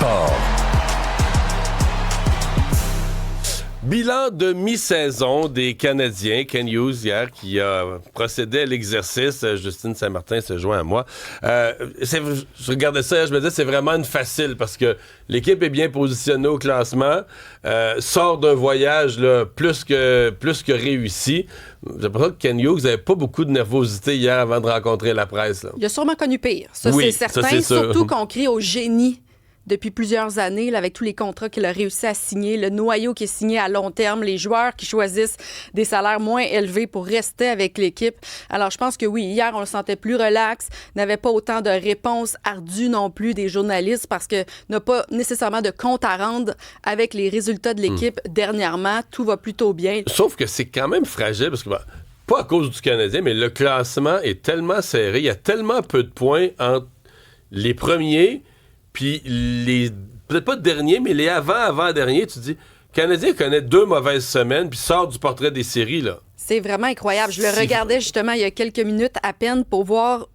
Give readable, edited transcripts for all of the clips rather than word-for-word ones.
sport. Bilan de mi-saison des Canadiens. Ken Hughes, hier, qui a procédé à l'exercice. Justine Saint-Martin se joint à moi. Je regardais ça, je me disais, c'est vraiment une facile parce que l'équipe est bien positionnée au classement, sort d'un voyage là, plus que réussi. J'ai l'impression que Ken Hughes n'avait pas beaucoup de nervosité hier avant de rencontrer la presse. Là. Il a sûrement connu pire. Ça, oui, c'est certain. ça, c'est sûr. Surtout qu'on crie au génie depuis plusieurs années, là, avec tous les contrats qu'il a réussi à signer, le noyau qui est signé à long terme, les joueurs qui choisissent des salaires moins élevés pour rester avec l'équipe. Alors, je pense que oui, hier, on le sentait plus relax, n'avait pas autant de réponses ardues non plus des journalistes parce que n'a pas nécessairement de compte à rendre avec les résultats de l'équipe dernièrement. Tout va plutôt bien. Sauf que c'est quand même fragile parce que... pas à cause du Canadien, mais le classement est tellement serré. Il y a tellement peu de points entre les premiers puis les... peut-être pas derniers, mais les avant-derniers. Tu te dis, le Canadien connaît 2 mauvaises semaines puis sort du portrait des séries, là. C'est vraiment incroyable. Je le regardais justement il y a quelques minutes à peine pour voir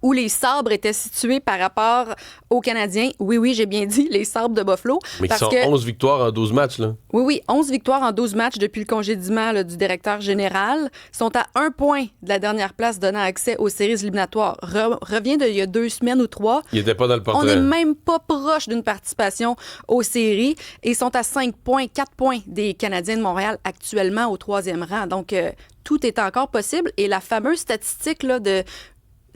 où les sabres étaient situés par rapport aux Canadiens. Oui, j'ai bien dit, les sabres de Buffalo. Mais ils sont 11 victoires en 12 matchs, là. Oui, 11 victoires en 12 matchs depuis le congédiement là, du directeur général. Ils sont à 1 point de la dernière place donnant accès aux séries éliminatoires. Revient d'il y a 2 semaines ou 3. Ils n'étaient pas dans le portrait. On n'est même pas proche d'une participation aux séries. Et ils sont à 5 points, 4 points des Canadiens de Montréal actuellement au 3e rang. Donc, tout est encore possible. Et la fameuse statistique là, de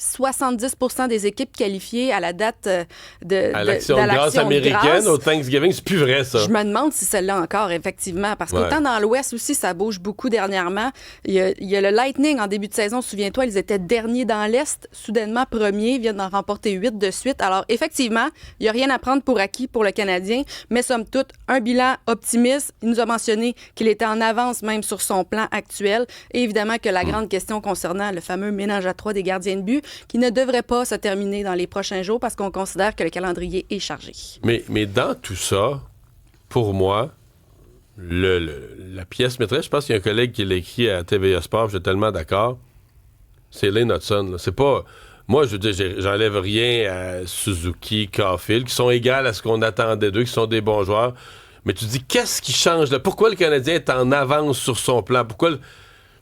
70% des équipes qualifiées à la date à l'action de grâce américaine au Thanksgiving, c'est plus vrai, ça. Je me demande si celle-là encore, effectivement, parce qu'autant dans l'Ouest aussi, ça bouge beaucoup dernièrement. Il y a le Lightning en début de saison, souviens-toi, ils étaient derniers dans l'Est, soudainement premiers, viennent d'en remporter 8 de suite. Alors, effectivement, il n'y a rien à prendre pour acquis pour le Canadien, mais somme toute, un bilan optimiste. Il nous a mentionné qu'il était en avance même sur son plan actuel. Et évidemment que la grande question concernant le fameux ménage à 3 des gardiens de but, qui ne devrait pas se terminer dans les prochains jours parce qu'on considère que le calendrier est chargé. Mais dans tout ça, pour moi, la pièce maîtresse, je pense qu'il y a un collègue qui l'a écrit à TVA Sport, je suis tellement d'accord, c'est Lane Hudson. Là. C'est pas... Moi, je veux dire, j'enlève rien à Suzuki, Caulfield, qui sont égales à ce qu'on attendait d'eux, qui sont des bons joueurs. Mais tu te dis, qu'est-ce qui change là? Pourquoi le Canadien est en avance sur son plan? Pourquoi...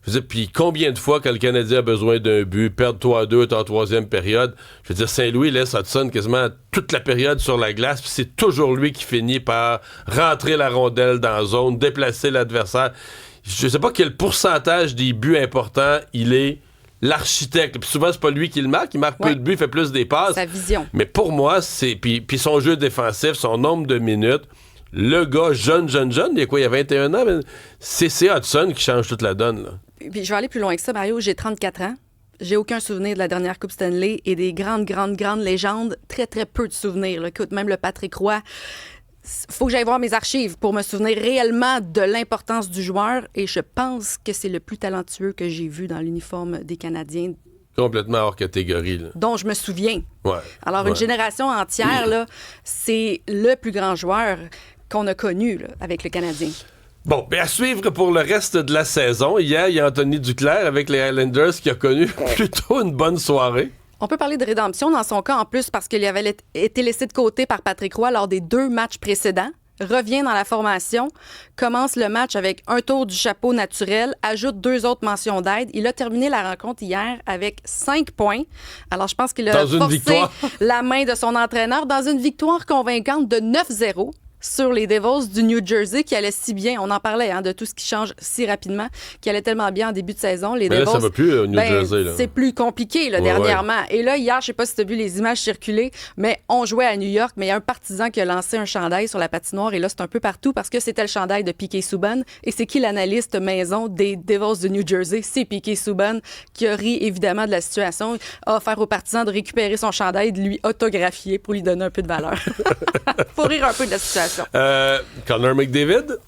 Je veux dire, puis combien de fois, quand le Canadien a besoin d'un but, perdre 3-2 en 3e période, je veux dire, Saint-Louis laisse Hudson quasiment toute la période sur la glace, puis c'est toujours lui qui finit par rentrer la rondelle dans la zone, déplacer l'adversaire. Je sais pas quel pourcentage des buts importants il est l'architecte. Puis souvent, c'est pas lui qui le marque, il marque peu de buts, il fait plus des passes. Sa vision. Mais pour moi, c'est... Puis son jeu défensif, son nombre de minutes... Le gars jeune, il y a quoi, il y a 21 ans, mais c'est Hudson qui change toute la donne, là. Puis je vais aller plus loin que ça, Mario. J'ai 34 ans. J'ai aucun souvenir de la dernière Coupe Stanley et des grandes légendes. Très, très peu de souvenirs. Là. Écoute, même le Patrick Roy. Faut que j'aille voir mes archives pour me souvenir réellement de l'importance du joueur. Et je pense que c'est le plus talentueux que j'ai vu dans l'uniforme des Canadiens. Complètement hors catégorie, là. Dont je me souviens. Ouais. Alors, une génération entière, là, c'est le plus grand joueur qu'on a connu là, avec le Canadien. Bon, bien à suivre pour le reste de la saison. Hier, il y a Anthony Duclair avec les Highlanders qui a connu plutôt une bonne soirée. On peut parler de rédemption dans son cas en plus parce qu'il avait été laissé de côté par Patrick Roy lors des 2 matchs précédents. Revient dans la formation, commence le match avec un tour du chapeau naturel, ajoute 2 autres mentions d'aide. Il a terminé la rencontre hier avec 5 points. Alors, je pense qu'il a forcé la main de son entraîneur dans une victoire convaincante de 9-0. Sur les Devils du New Jersey qui allaient si bien. On en parlait de tout ce qui change si rapidement, qui allait tellement bien en début de saison. Les Devils, là, ça va plus au New Jersey. Là. C'est plus compliqué dernièrement. Et là, hier, je sais pas si tu as vu les images circuler, mais on jouait à New York, mais il y a un partisan qui a lancé un chandail sur la patinoire et là, c'est un peu partout parce que c'était le chandail de Piquet Subban. Et c'est qui l'analyste maison des Devils de New Jersey? C'est Piquet Subban qui a ri évidemment de la situation, a offert aux partisans de récupérer son chandail et de lui autographier pour lui donner un peu de valeur. Faut rire un peu de la situation. Connor McDavid?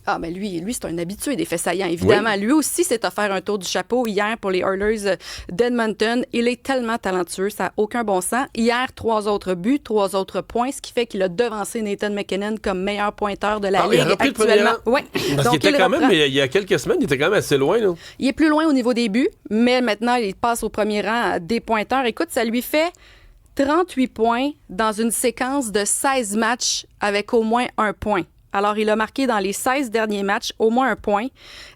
Ah, mais lui, c'est un habitué des faits saillants, évidemment. Oui. Lui aussi s'est offert un tour du chapeau hier pour les Oilers d'Edmonton. Il est tellement talentueux, ça n'a aucun bon sens. Hier, 3 autres buts, 3 autres points, ce qui fait qu'il a devancé Nathan McKinnon comme meilleur pointeur de la Ligue actuellement. Oui. Parce qu'il était quand même, il y a quelques semaines, il était quand même assez loin. Là. Il est plus loin au niveau des buts, mais maintenant, il passe au premier rang des pointeurs. Écoute, ça lui fait 38 points dans une séquence de 16 matchs avec au moins un point. Alors, il a marqué dans les 16 derniers matchs au moins un point.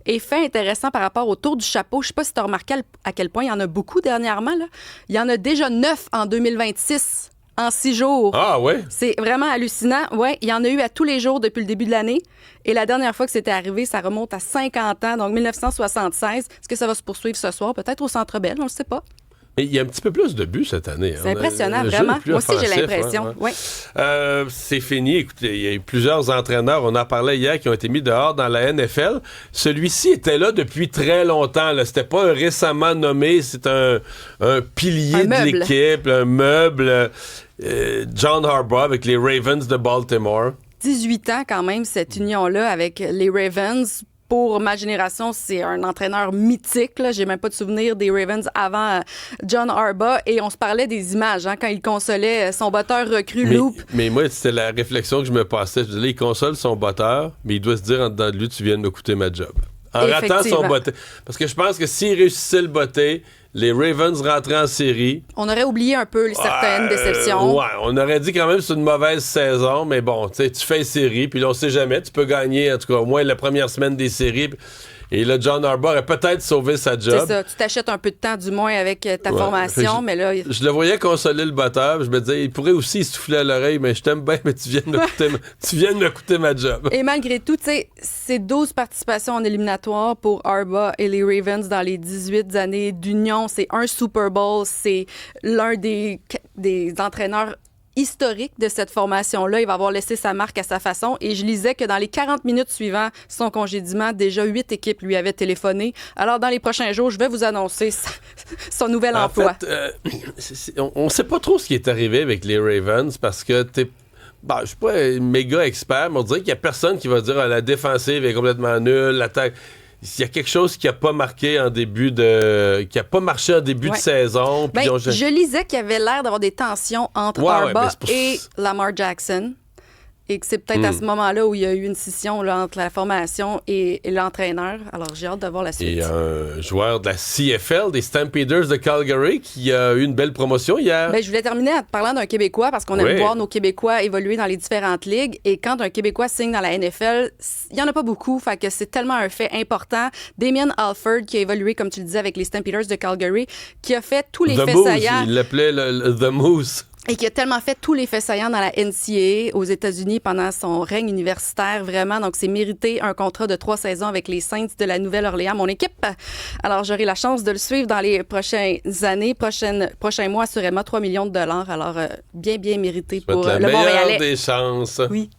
Et fait intéressant par rapport au tour du chapeau, je ne sais pas si tu as remarqué à quel point il y en a beaucoup dernièrement. Là. Il y en a déjà 9 en 2026, en 6 jours. Ah ouais? C'est vraiment hallucinant. Oui, il y en a eu à tous les jours depuis le début de l'année. Et la dernière fois que c'était arrivé, ça remonte à 50 ans, donc 1976. Est-ce que ça va se poursuivre ce soir? Peut-être au Centre Bell, on ne le sait pas. Mais il y a un petit peu plus de buts cette année. C'est impressionnant, vraiment. Moi aussi, j'ai l'impression. Hein. Oui. C'est fini. Écoutez, il y a eu plusieurs entraîneurs, on en parlait hier, qui ont été mis dehors dans la NFL. Celui-ci était là depuis très longtemps. Là. C'était pas un récemment nommé, c'est un pilier de l'équipe, un meuble. John Harbaugh avec les Ravens de Baltimore. 18 ans quand même, cette union-là avec les Ravens. Pour ma génération, c'est un entraîneur mythique. Là. J'ai même pas de souvenir des Ravens avant John Harbaugh. Et on se parlait des images quand il consolait son botteur recru Loop. Mais moi, c'était la réflexion que je me passais. Je disais, il console son botteur, mais il doit se dire en dedans de lui, tu viens de me coûter ma job. En ratant son botté. Parce que je pense que s'il réussissait le botté, les Ravens rentraient en série. On aurait oublié un peu certaines déceptions. Ouais, on aurait dit quand même que c'est une mauvaise saison, mais bon, tu fais série, puis là, on sait jamais, tu peux gagner, en tout cas, au moins la première semaine des séries. Et là, John Harbaugh a peut-être sauvé sa job. C'est ça, tu t'achètes un peu de temps, du moins, avec ta formation, mais là... Je le voyais consoler le batteur, je me disais, il pourrait aussi souffler à l'oreille, mais je t'aime bien, mais tu viens de me coûter ma job. Et malgré tout, tu sais, c'est 12 participations en éliminatoire pour Harbaugh et les Ravens dans les 18 années d'union. C'est un Super Bowl, c'est l'un des entraîneurs historique de cette formation-là. Il va avoir laissé sa marque à sa façon. Et je lisais que dans les 40 minutes suivant son congédiement, déjà 8 équipes lui avaient téléphoné. Alors, dans les prochains jours, je vais vous annoncer son nouvel emploi. Fait, on ne sait pas trop ce qui est arrivé avec les Ravens parce que je suis pas un méga expert, mais on dirait qu'il n'y a personne qui va dire la défensive est complètement nulle, l'attaque... Il y a quelque chose qui n'a pas marqué qui a pas marché en début de saison. Puis je lisais qu'il y avait l'air d'avoir des tensions entre Harbaugh et Lamar Jackson. Et que c'est peut-être à ce moment-là où il y a eu une scission là, entre la formation et l'entraîneur. Alors, j'ai hâte de voir la suite. Et un joueur de la CFL, des Stampeders de Calgary, qui a eu une belle promotion hier. Je voulais terminer en te parlant d'un Québécois, parce qu'on aime voir nos Québécois évoluer dans les différentes ligues. Et quand un Québécois signe dans la NFL, il n'y en a pas beaucoup. Fait que c'est tellement un fait important. Damien Alford, qui a évolué, comme tu le disais, avec les Stampeders de Calgary, qui a fait tous les faits saillants. Il l'appelait The Moose. Et qui a tellement fait tous les faits saillants dans la NCAA aux États-Unis pendant son règne universitaire, vraiment. Donc, c'est mérité un contrat de 3 saisons avec les Saints de la Nouvelle-Orléans, mon équipe. Alors, j'aurai la chance de le suivre dans les prochaines années, prochains mois, assurément 3 millions de dollars. Alors, bien mérité pour le Montréalais. Des chances. Oui.